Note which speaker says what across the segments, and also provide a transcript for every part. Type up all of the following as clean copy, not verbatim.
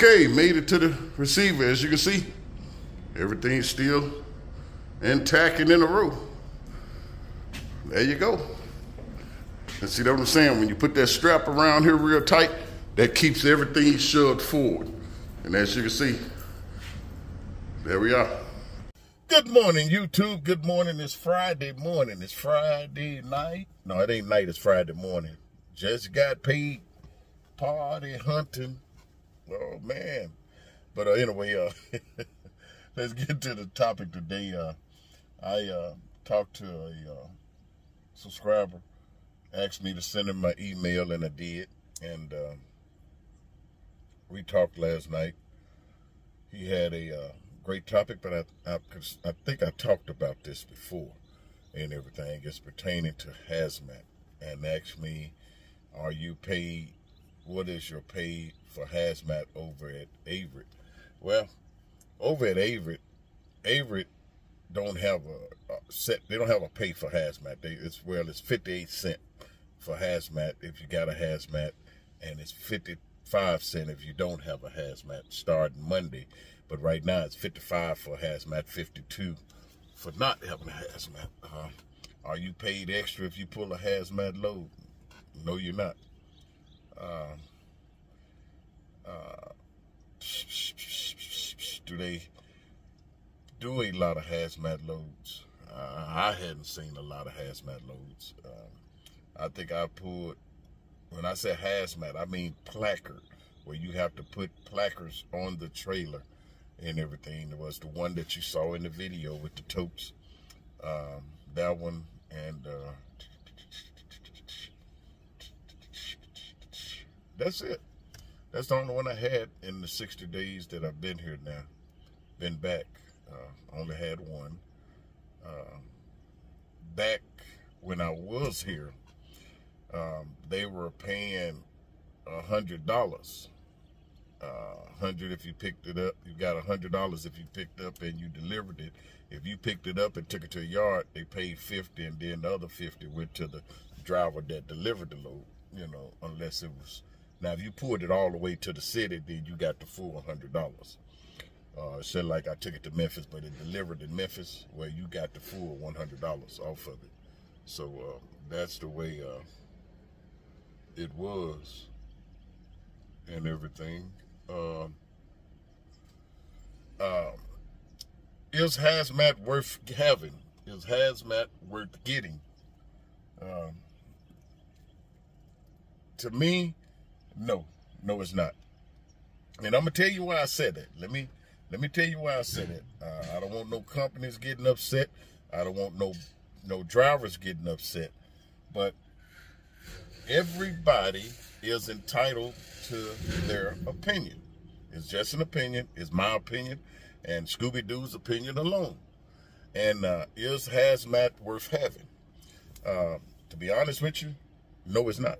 Speaker 1: Okay, made it to the receiver. As you can see, everything's still intact and in a row. There you go. And see what I'm saying? When you put that strap around here real tight, that keeps everything shoved forward. And as you can see, there we are. Good morning, YouTube. Good morning. It's Friday morning. It's Friday night. No, it ain't night. It's Friday morning. Just got paid. Party hunting. Oh, man. But anyway, let's get to the topic today. I talked to a subscriber, asked me to send him my email, and I did. And we talked last night. He had a great topic, but I think I talked about this before and everything. It's pertaining to hazmat, and asked me, are you paid? What is your pay for hazmat over at Averett? Well, over at Averett don't have a set. They don't have a pay for hazmat. It's 58 cents for hazmat if you got a hazmat, and it's 55 cents if you don't have a hazmat starting Monday. But right now it's 55 for hazmat, 52 for not having a hazmat. Are you paid extra if you pull a hazmat load? No, you're not. Do they do a lot of hazmat loads? I hadn't seen a lot of hazmat loads. I think I pulled, when I say hazmat, I mean placard, where you have to put placards on the trailer and everything. It was the one that you saw in the video with the totes. That one, and that's it. That's the only one I had in the 60 days that I've been here now. Been back. Only had one. Back when I was here, they were paying $100. $100 if you picked it up. You got $100 if you picked up and you delivered it. If you picked it up and took it to a yard, they paid $50, and then the other $50 went to the driver that delivered the load. You know, unless it was. Now, if you pulled it all the way to the city, then you got the full $100. It said like I took it to Memphis, but it delivered in Memphis, where you got the full $100 off of it. So that's the way it was and everything. Is hazmat worth having? Is hazmat worth getting? To me, no, it's not. And I'm gonna tell you why I said that. Let me tell you why I said it. I don't want no companies getting upset. I don't want no drivers getting upset. But everybody is entitled to their opinion. It's just an opinion. It's my opinion and Scooby-Doo's opinion alone. And is hazmat worth having? To be honest with you, no, it's not.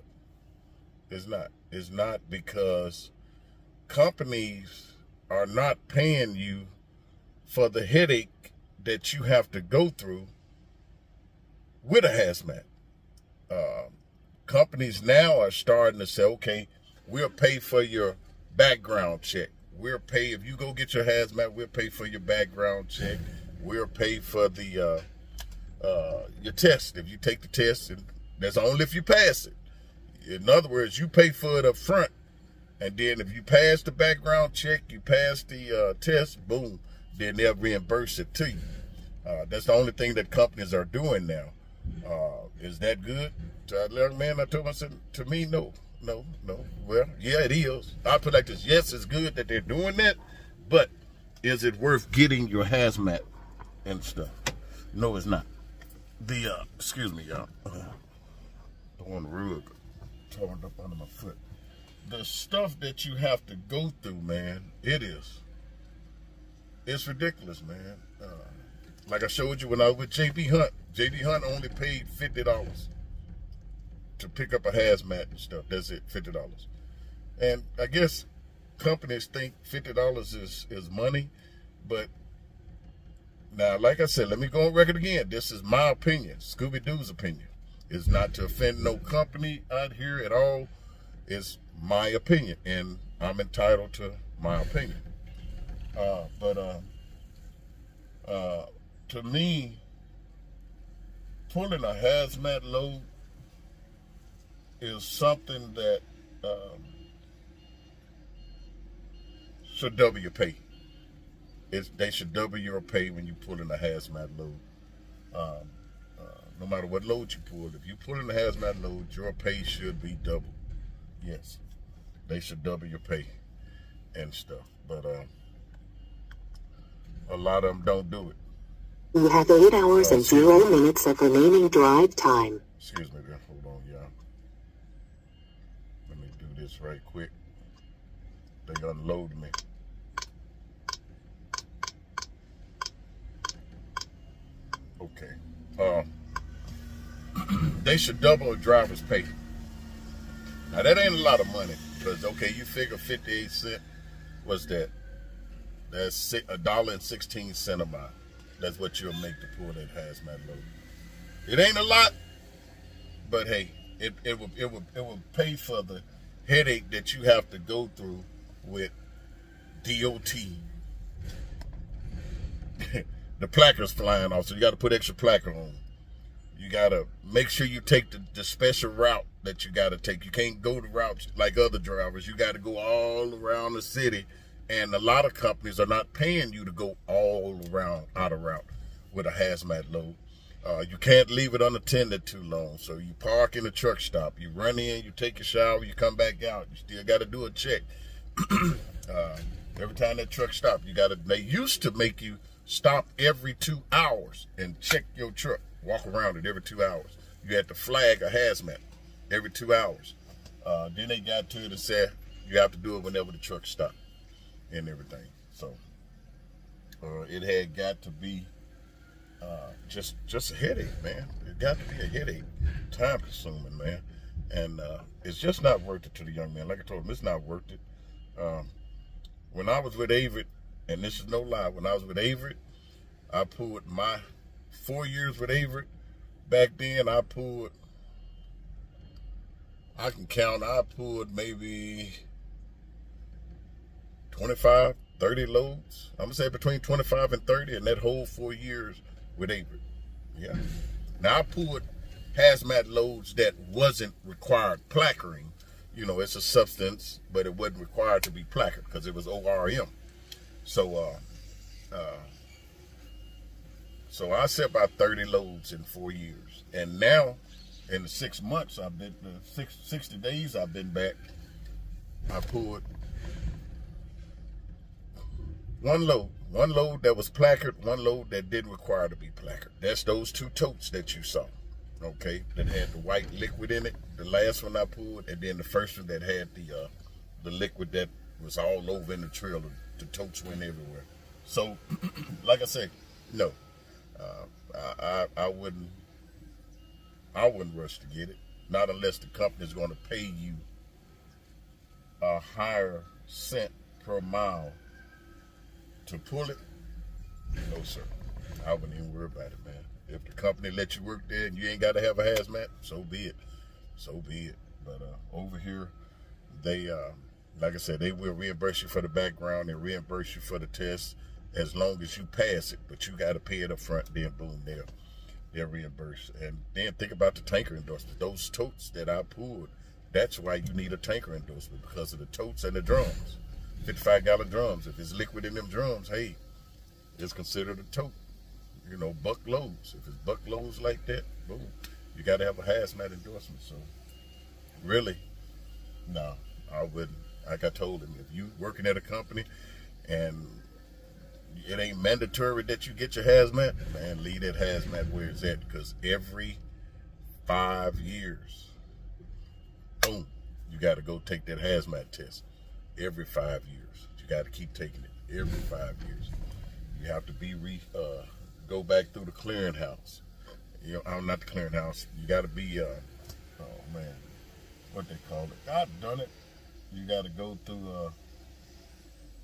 Speaker 1: It's not. It's not, because companies are not paying you for the headache that you have to go through with a hazmat. Companies now are starting to say, okay, we'll pay for your background check. We'll pay, if you go get your hazmat, we'll pay for your background check. We'll pay for the your test. If you take the test, and that's only if you pass it. In other words, you pay for it up front, and then if you pass the background check, you pass the test, boom, then they'll reimburse it to you. That's the only thing that companies are doing now. Is that good? To a young man, I told him, I said, to me, no. Well, yeah, it is. I put it like this. Yes, it's good that they're doing that, but is it worth getting your hazmat and stuff? No, it's not. Excuse me, y'all. Don't want the rug torn up under my foot. The stuff that you have to go through, man, it's ridiculous, man. Like I showed you when I was with J.B. Hunt. J.B. Hunt only paid $50 to pick up a hazmat and stuff. That's it, $50. And I guess companies think $50 is money, but now, like I said, let me go on record again. This is my opinion, Scooby-Doo's opinion. It's not to offend no company out here at all. It's my opinion, and I'm entitled to My opinion. But to me, pulling a hazmat load is something that should double your pay. They should double your pay when you pull in a hazmat load. No matter what load you pull, if you pull in a hazmat load, your pay should be double. Yes, they should double your pay and stuff. But a lot of them don't do it.
Speaker 2: You have 8 hours and 0 minutes of remaining drive time.
Speaker 1: Excuse me there. Hold on, y'all. Let me do this right quick. They unload me. Okay. They should double a driver's pay. Now that ain't a lot of money, because okay, you figure 58 cents. What's that? That's $1.16 a mile. That's what you'll make to pull that hazmat load. It ain't a lot, but hey, it will pay for the headache that you have to go through with DOT. The placards flying off, so you got to put extra placard on. You got to make sure you take the special route that you got to take. You can't go the routes like other drivers. You got to go all around the city, and a lot of companies are not paying you to go all around out of route with a hazmat load. You can't leave it unattended too long, so you park in a truck stop. You run in, you take a shower, you come back out. You still got to do a check. Every time that truck stops, they used to make you stop every 2 hours and check your truck. Walk around it every 2 hours. You had to flag a hazmat every 2 hours. Then they got to it and said you have to do it whenever the truck stops and everything. So it had got to be just a headache, man. It got to be a headache, time consuming, man. And it's just not worth it to the young man. Like I told him, it's not worth it. When I was with Avery, and this is no lie, when I was with Avery, I pulled my 4 years with Avery. Back then, I pulled maybe 25, 30 loads. I'm going to say between 25 and 30 in that whole 4 years with Avery. Yeah. Now, I pulled hazmat loads that wasn't required placarding. You know, it's a substance, but it wasn't required to be placard because it was ORM. So I set about 30 loads in 4 years. And now, in the 6 months, 60 days I've been back, I pulled one load that was placard, one load that didn't require to be placard. That's those 2 totes that you saw, okay, that had the white liquid in it. The last one I pulled, and then the first one that had the liquid that was all over in the trailer. The totes went everywhere. So, like I said, no, I wouldn't rush to get it. Not unless the company is going to pay you a higher cent per mile to pull it. No, sir. I wouldn't even worry about it, man. If the company lets you work there and you ain't got to have a hazmat, so be it. So be it. But over here, they, like I said, they will reimburse you for the background and reimburse you for the test as long as you pass it. But you got to pay it up front, then boom, they'll reimburse. And then think about the tanker endorsement. Those totes that I pulled, that's why you need a tanker endorsement, because of the totes and the drums. 55-gallon drums. If it's liquid in them drums, hey, it's considered a tote. You know, buck loads. If it's buck loads like that, boom, you got to have a hazmat endorsement. So, really, no, I wouldn't. Like I told him, if you working at a company and it ain't mandatory that you get your hazmat, man, leave that hazmat where it's at, because every 5 years, boom, you got to go take that hazmat test. Every 5 years. You got to keep taking it every 5 years. You have to be go back through the clearinghouse. You know, I'm not the clearinghouse. You got to be, oh man, what they call it. I've done it. You got to go through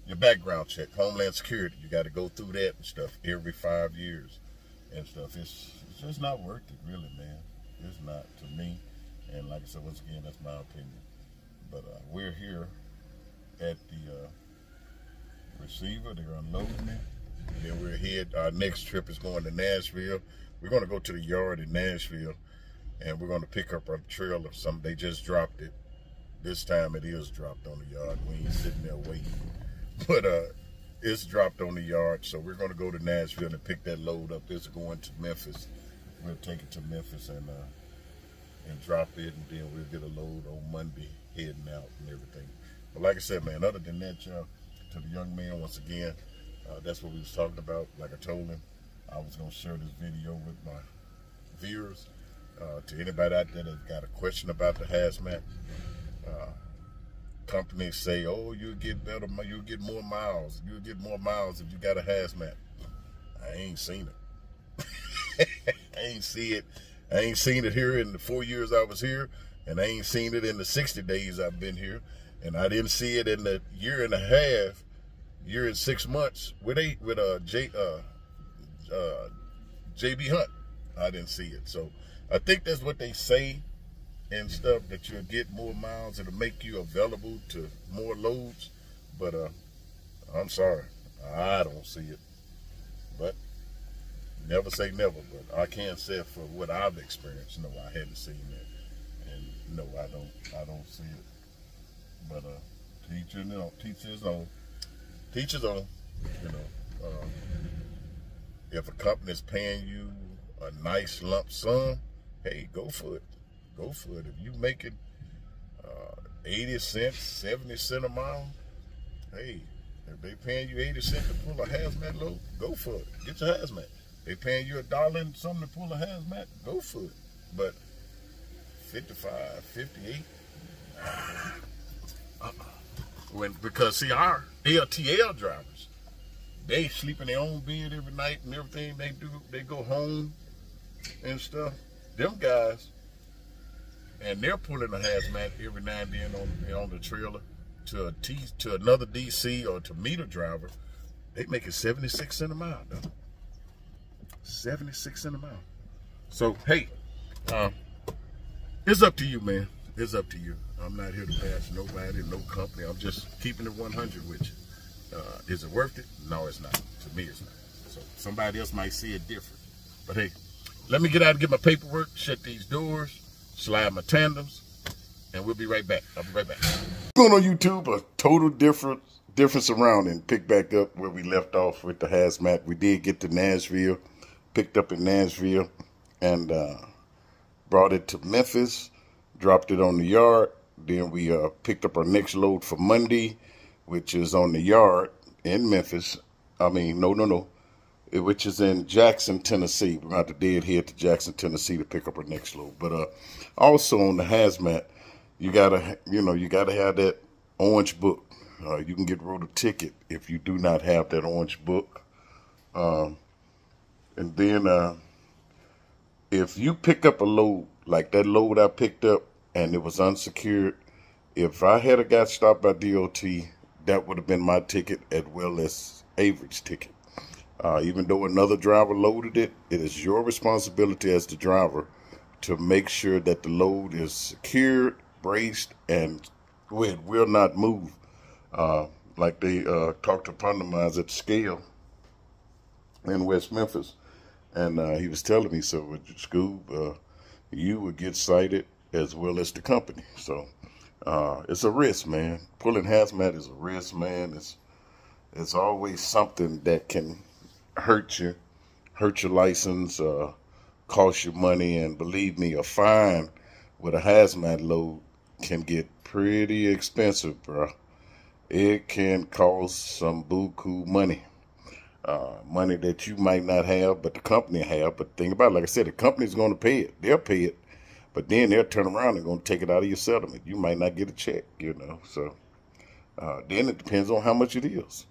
Speaker 1: your background check, Homeland Security. You got to go through that and stuff every 5 years and stuff. It's just not worth it, really, man. It's not to me. And like I said, once again, that's my opinion. But we're here at the receiver. They're unloading it. Then we're head. Our next trip is going to Nashville. We're going to go to the yard in Nashville, and we're going to pick up our trailer. They just dropped it. This time it is dropped on the yard. We ain't sitting there waiting, but it's dropped on the yard. So we're going to go to Nashville and pick that load up. It's going to Memphis. We'll take it to Memphis and drop it, and then we'll get a load on Monday heading out and everything. But like I said, man, other than that, y'all, to the young man once again, that's what we was talking about. Like I told him, I was going to share this video with my viewers. To anybody out there that got a question about the hazmat, companies say, oh, you'll get better, you'll get more miles. You'll get more miles if you got a hazmat. I ain't seen it. I ain't see it. I ain't seen it here in the 4 years I was here, and I ain't seen it in the 60 days I've been here, and I didn't see it in the year and 6 months with JB Hunt. I didn't see it. So I think that's what they say and stuff, that you'll get more miles. It'll make you available to more loads. But I'm sorry, I don't see it. But never say never. But I can say for what I've experienced, no, I haven't seen that, and no, I don't see it. But teach his own. Teach his own. You know, if a company is paying you a nice lump sum, hey, go for it. Go for it. If you making 80 cents, 70 cents a mile, hey, if they paying you 80 cents to pull a hazmat load, go for it. Get your hazmat. They paying you $1 and something to pull a hazmat, go for it. But 55, 58, because see, our LTL drivers, they sleep in their own bed every night and everything they do. They go home and stuff. Them guys, and they're pulling a hazmat every now and then on the trailer to another DC or to meet a driver. They making 76 cents a mile, though. 76 cents a mile. So hey, it's up to you, man. It's up to you. I'm not here to bash nobody, no company. I'm just keeping it 100 with you. Is it worth it? No, it's not. To me, it's not. So somebody else might see it different. But hey, let me get out and get my paperwork, shut these doors, slide my tandems, and we'll be right back. I'll be right back. Going on YouTube, a total different surrounding. Pick back up where we left off with the hazmat. We did get to Nashville, picked up in Nashville, and brought it to Memphis, dropped it on the yard. Then we picked up our next load for Monday, which is on the yard in Memphis. I mean, no. Which is in Jackson, Tennessee. We're about to dead head to Jackson, Tennessee to pick up our next load. But also on the hazmat, you gotta have that orange book. You can get wrote a ticket if you do not have that orange book. And then if you pick up a load like that load I picked up and it was unsecured, if I had got stopped by DOT, that would have been my ticket as well as Avery's ticket. Even though another driver loaded it, it is your responsibility as the driver to make sure that the load is secured, braced, and it will not move. Like they talked to Pandamas at the scale in West Memphis. And he was telling me, so with Scoob, you would get cited as well as the company. So it's a risk, man. Pulling hazmat is a risk, man. It's always something that can hurt your license, cost you money, and believe me, a fine with a hazmat load can get pretty expensive, bro. It can cost some buku money. Money that you might not have, but the company have. But think about it, like I said, the company's going to pay it. They'll pay it. But then they'll turn around and going to take it out of your settlement. You might not get a check, you know. So then it depends on how much it is.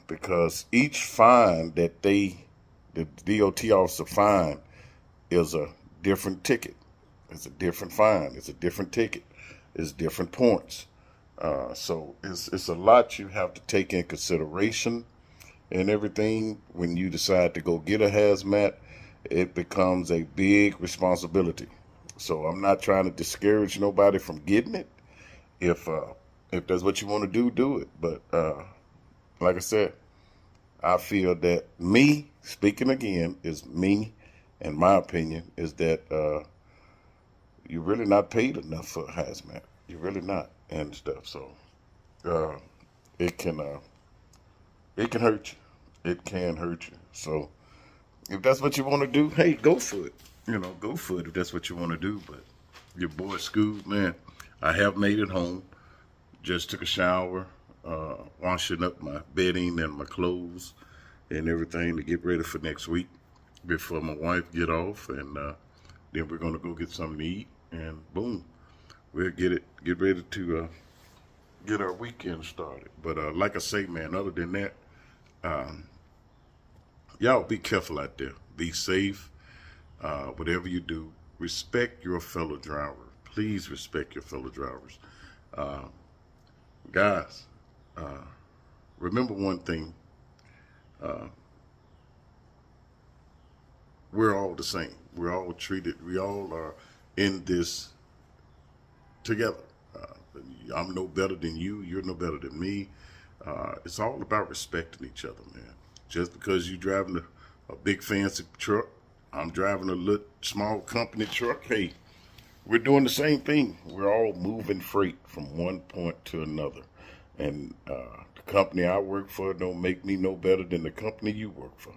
Speaker 1: Because each fine that the DOT officer fine is a different ticket. It's a different fine. It's a different ticket. It's different points. So it's a lot you have to take in consideration and everything. When you decide to go get a hazmat, it becomes a big responsibility. So I'm not trying to discourage nobody from getting it. If that's what you want to do it. But like I said, I feel that me, speaking again, is me, and my opinion is that you're really not paid enough for hazmat. You're really not, and stuff. So it can hurt you. It can hurt you. So if that's what you want to do, hey, go for it. You know, go for it if that's what you want to do. But your boy Scoob, man, I have made it home. Just took a shower, washing up my bedding and my clothes and everything to get ready for next week before my wife get off, and then we're gonna go get something to eat, and boom, we'll get ready to get our weekend started. But like I say, man, other than that, y'all be careful out there. Be safe. Whatever you do, respect your fellow driver. Please respect your fellow drivers. Guys, remember one thing. We're all the same. We're all treated. We all are in this together. I'm no better than you. You're no better than me. It's all about respecting each other, man. Just because you're driving a big fancy truck, I'm driving a little small company truck. Hey, we're doing the same thing. We're all moving freight from one point to another. And the company I work for don't make me no better than the company you work for.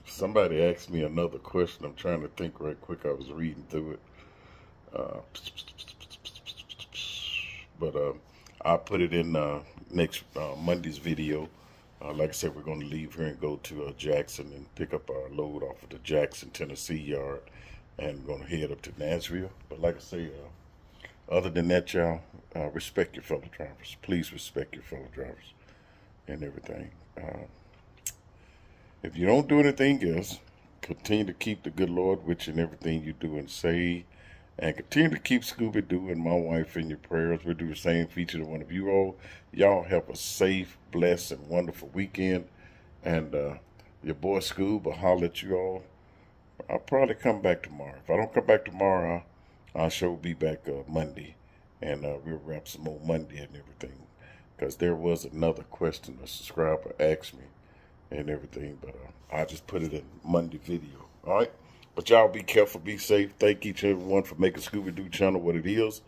Speaker 1: Somebody asked me another question. I'm trying to think right quick. I was reading through it. But I'll put it in next Monday's video. Like I said, we're going to leave here and go to Jackson and pick up our load off of the Jackson, Tennessee yard, and going to head up to Nashville. But like I say, other than that, y'all, respect your fellow drivers. Please respect your fellow drivers and everything. If you don't do anything else, continue to keep the good Lord with you in everything you do and say, and continue to keep Scooby-Doo and my wife in your prayers. We'll do the same for each and one of you all. Y'all have a safe, blessed, and wonderful weekend. And your boy Scoob will holler at you all. I'll probably come back tomorrow. If I don't come back tomorrow, I sure will be back Monday. And we'll wrap some more Monday and everything. Because there was another question a subscriber asked me and everything. But I just put it in Monday video. All right? But y'all be careful, be safe. Thank each and everyone for making Scooby-Doo channel what it is.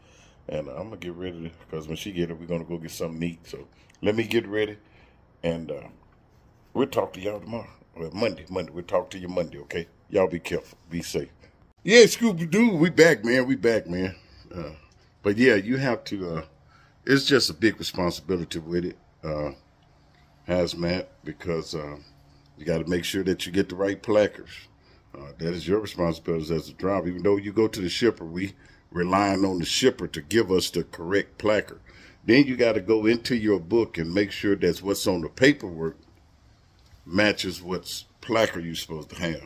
Speaker 1: And I'm going to get ready, because when she get it, we're going to go get something neat. So let me get ready. And we'll talk to y'all tomorrow. Well, Monday. We'll talk to you Monday, okay? Y'all be careful. Be safe. Yeah, Scooby-Doo, we back, man. We back, man. But yeah, you have to, it's just a big responsibility with it, hazmat, because you got to make sure that you get the right placards. That is your responsibility as a driver. Even though you go to the shipper, we relying on the shipper to give us the correct placard. Then you got to go into your book and make sure that what's on the paperwork matches what's placard you're supposed to have.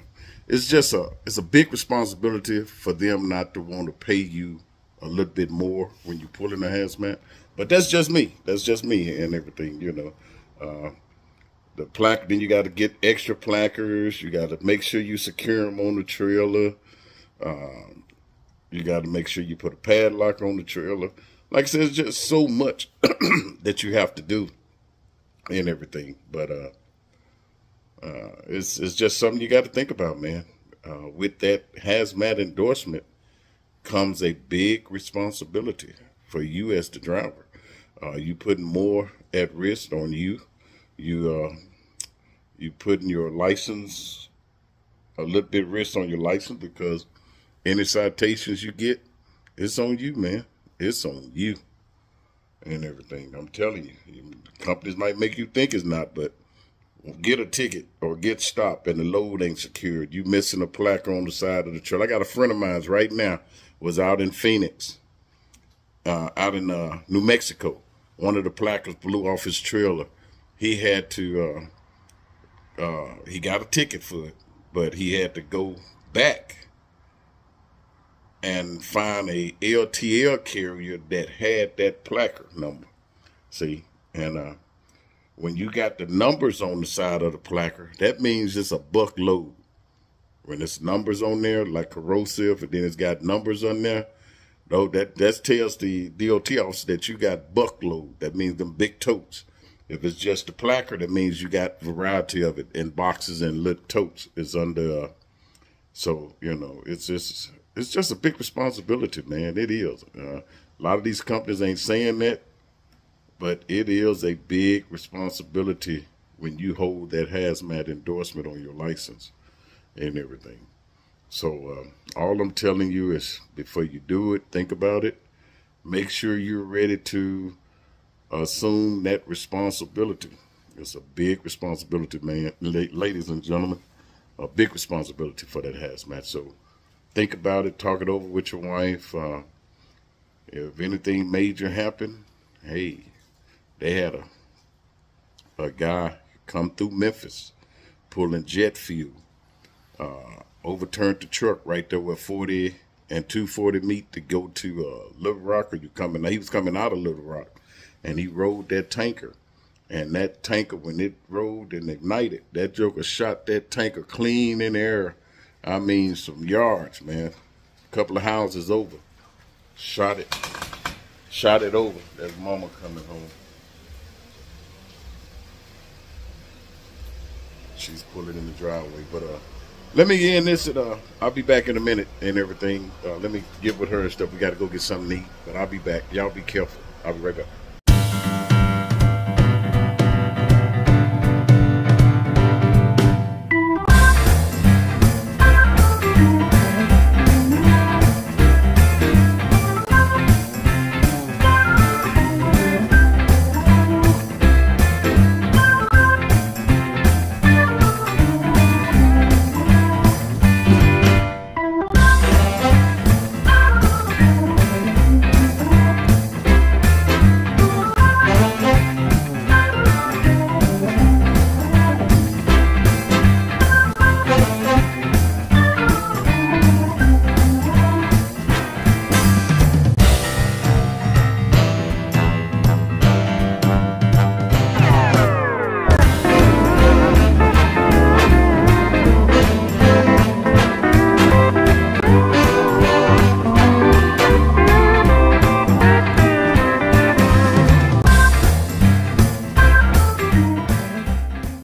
Speaker 1: It's just it's a big responsibility for them not to want to pay you a little bit more when you pull in a hazmat. But that's just me. That's just me and everything, you know. The placard, then you got to get extra placards. You got to make sure you secure them on the trailer. You got to make sure you put a padlock on the trailer. Like I said, it's just so much that you have to do and everything. But it's just something you got to think about, man. With that hazmat endorsement comes a big responsibility for you as the driver. You putting more at risk on you. You putting your license, a little bit risk on your license, because any citations you get, it's on you, man. It's on you and everything. I'm telling you, companies might make you think it's not, but get a ticket or get stopped and the load ain't secured. You missing a placard on the side of the trailer. I got a friend of mine right now was out in Phoenix, out in New Mexico. One of the placards blew off his trailer. He had to, he got a ticket for it, but he had to go back and find a LTL carrier that had that placard number. See, and when you got the numbers on the side of the placard, that means it's a buck load. When it's numbers on there, like corrosive, and then it's got numbers on there, No, that tells the DOT officer that you got buckload. That means them big totes. If it's just a placard, that means you got variety of it in boxes and lit totes. It's under. So it's just a big responsibility, man. It is. A lot of these companies ain't saying that, but it is a big responsibility when you hold that hazmat endorsement on your license and everything. So all I'm telling you is before you do it, think about it. Make sure you're ready to assume that responsibility. It's a big responsibility, man. Ladies and gentlemen, a big responsibility for that hazmat. So think about it. Talk it over with your wife. If anything major happened, hey, they had a guy come through Memphis pulling jet fuel. Overturned the truck right there where 40 and 240 meet to go to Little Rock. He was coming out of Little Rock, and he rode that tanker. And that tanker, when it rolled and ignited, that joker shot that tanker clean in the air. I mean, some yards, man. A couple of houses over. Shot it over. That's mama coming home. She's pulling in the driveway, but let me end this, and I'll be back in a minute and everything. Let me get with her and stuff. We got to go get something to eat, but I'll be back. Y'all be careful. I'll be right back.